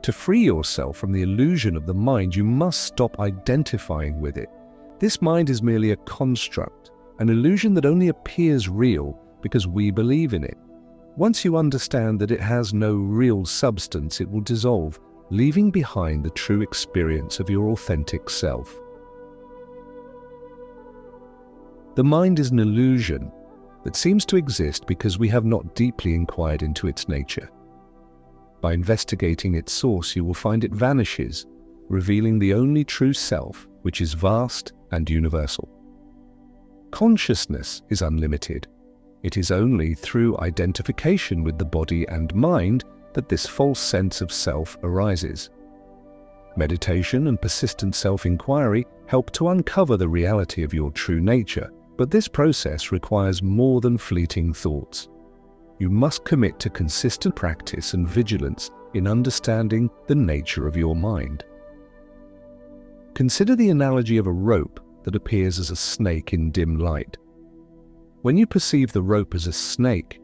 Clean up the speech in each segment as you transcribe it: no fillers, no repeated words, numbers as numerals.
To free yourself from the illusion of the mind, you must stop identifying with it. This mind is merely a construct, an illusion that only appears real because we believe in it. Once you understand that it has no real substance, it will dissolve, leaving behind the true experience of your authentic self. The mind is an illusion that seems to exist because we have not deeply inquired into its nature. By investigating its source, you will find it vanishes, revealing the only true self, which is vast and universal. Consciousness is unlimited. It is only through identification with the body and mind that this false sense of self arises. Meditation and persistent self-inquiry help to uncover the reality of your true nature, but this process requires more than fleeting thoughts. You must commit to consistent practice and vigilance in understanding the nature of your mind. Consider the analogy of a rope that appears as a snake in dim light. When you perceive the rope as a snake,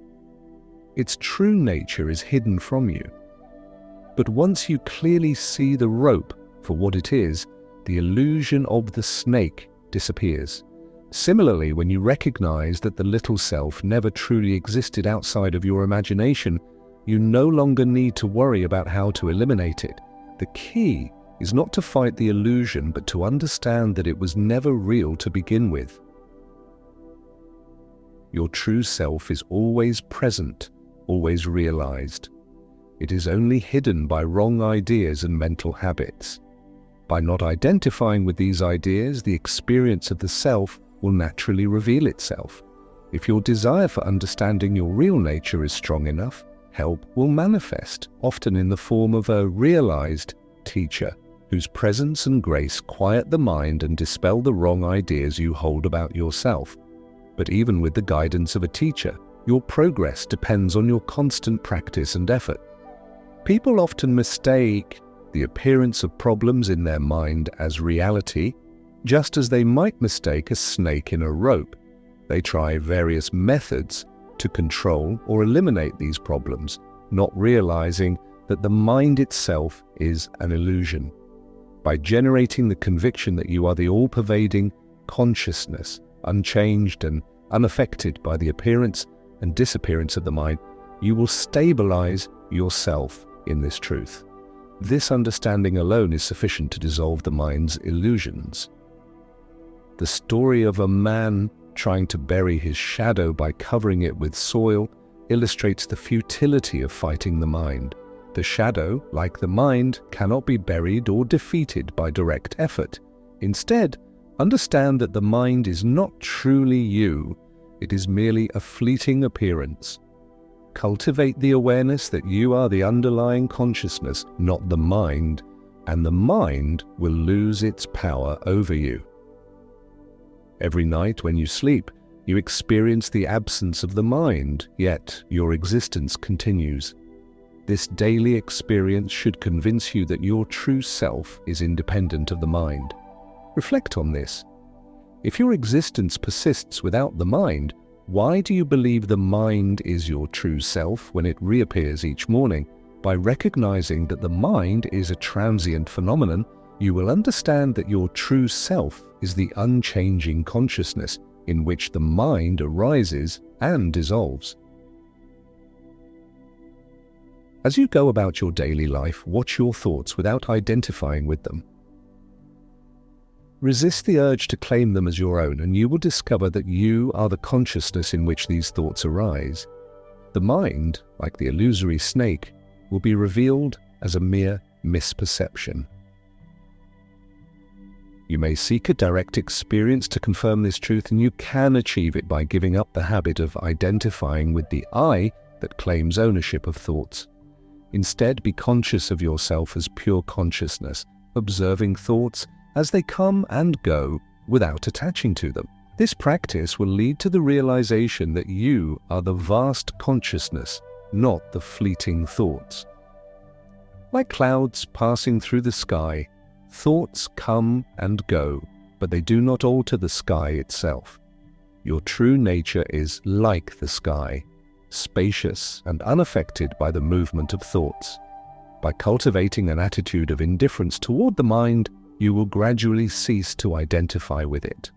its true nature is hidden from you. But once you clearly see the rope for what it is, the illusion of the snake disappears. Similarly, when you recognize that the little self never truly existed outside of your imagination, you no longer need to worry about how to eliminate it. The key is not to fight the illusion, but to understand that it was never real to begin with. Your true self is always present, always realized. It is only hidden by wrong ideas and mental habits. By not identifying with these ideas, the experience of the self will naturally reveal itself. If your desire for understanding your real nature is strong enough, help will manifest, often in the form of a realized teacher, whose presence and grace quiet the mind and dispel the wrong ideas you hold about yourself. But even with the guidance of a teacher, your progress depends on your constant practice and effort. People often mistake the appearance of problems in their mind as reality, just as they might mistake a snake in a rope. They try various methods to control or eliminate these problems, not realizing that the mind itself is an illusion. By generating the conviction that you are the all-pervading consciousness, unchanged and unaffected by the appearance and disappearance of the mind, you will stabilize yourself in this truth. This understanding alone is sufficient to dissolve the mind's illusions. The story of a man trying to bury his shadow by covering it with soil illustrates the futility of fighting the mind. The shadow, like the mind, cannot be buried or defeated by direct effort. Instead, understand that the mind is not truly you. It is merely a fleeting appearance. Cultivate the awareness that you are the underlying consciousness, not the mind, and the mind will lose its power over you. Every night when you sleep, you experience the absence of the mind, yet your existence continues. This daily experience should convince you that your true self is independent of the mind. Reflect on this. If your existence persists without the mind, why do you believe the mind is your true self when it reappears each morning? By recognizing that the mind is a transient phenomenon, you will understand that your true self is the unchanging consciousness in which the mind arises and dissolves. As you go about your daily life, watch your thoughts without identifying with them. Resist the urge to claim them as your own, and you will discover that you are the consciousness in which these thoughts arise. The mind, like the illusory snake, will be revealed as a mere misperception. You may seek a direct experience to confirm this truth, and you can achieve it by giving up the habit of identifying with the I that claims ownership of thoughts. Instead, be conscious of yourself as pure consciousness, observing thoughts as they come and go without attaching to them. This practice will lead to the realization that you are the vast consciousness, not the fleeting thoughts. Like clouds passing through the sky, thoughts come and go, but they do not alter the sky itself. Your true nature is like the sky, spacious and unaffected by the movement of thoughts. By cultivating an attitude of indifference toward the mind, you will gradually cease to identify with it.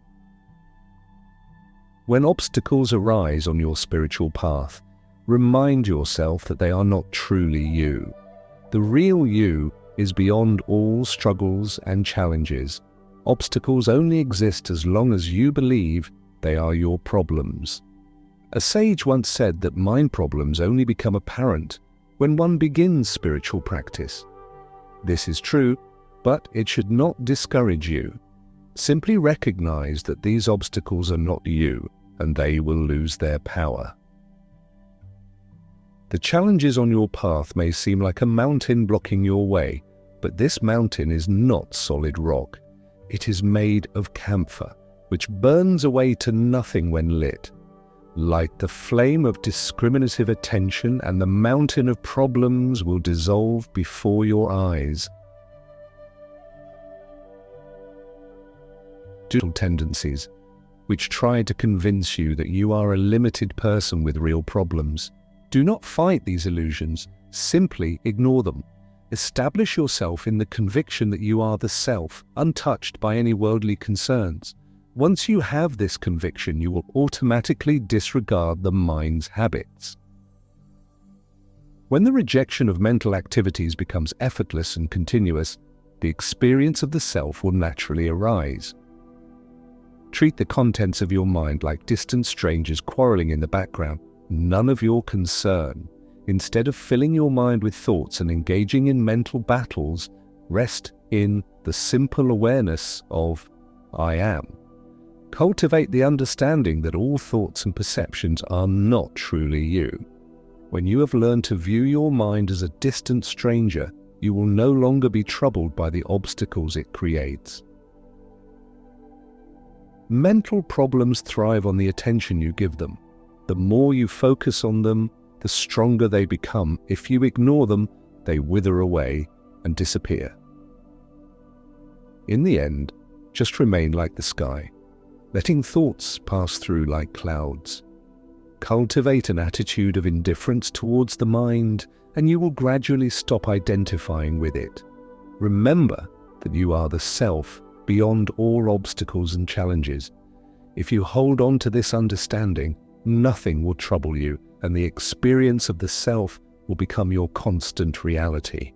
When obstacles arise on your spiritual path, remind yourself that they are not truly you. The real you is beyond all struggles and challenges. Obstacles only exist as long as you believe they are your problems. A sage once said that mind problems only become apparent when one begins spiritual practice. This is true, but it should not discourage you. Simply recognize that these obstacles are not you, and they will lose their power. The challenges on your path may seem like a mountain blocking your way, but this mountain is not solid rock. It is made of camphor, which burns away to nothing when lit. Light the flame of discriminative attention, and the mountain of problems will dissolve before your eyes. Tendencies, which try to convince you that you are a limited person with real problems. Do not fight these illusions, simply ignore them. Establish yourself in the conviction that you are the self, untouched by any worldly concerns. Once you have this conviction, you will automatically disregard the mind's habits. When the rejection of mental activities becomes effortless and continuous, the experience of the self will naturally arise. Treat the contents of your mind like distant strangers quarreling in the background, none of your concern. Instead of filling your mind with thoughts and engaging in mental battles, rest in the simple awareness of I am. Cultivate the understanding that all thoughts and perceptions are not truly you. When you have learned to view your mind as a distant stranger, you will no longer be troubled by the obstacles it creates. Mental problems thrive on the attention you give them. The more you focus on them, the stronger they become. If you ignore them, they wither away and disappear. In the end, just remain like the sky, letting thoughts pass through like clouds. Cultivate an attitude of indifference towards the mind, and you will gradually stop identifying with it. Remember that you are the self beyond all obstacles and challenges. If you hold on to this understanding, nothing will trouble you, and the experience of the self will become your constant reality.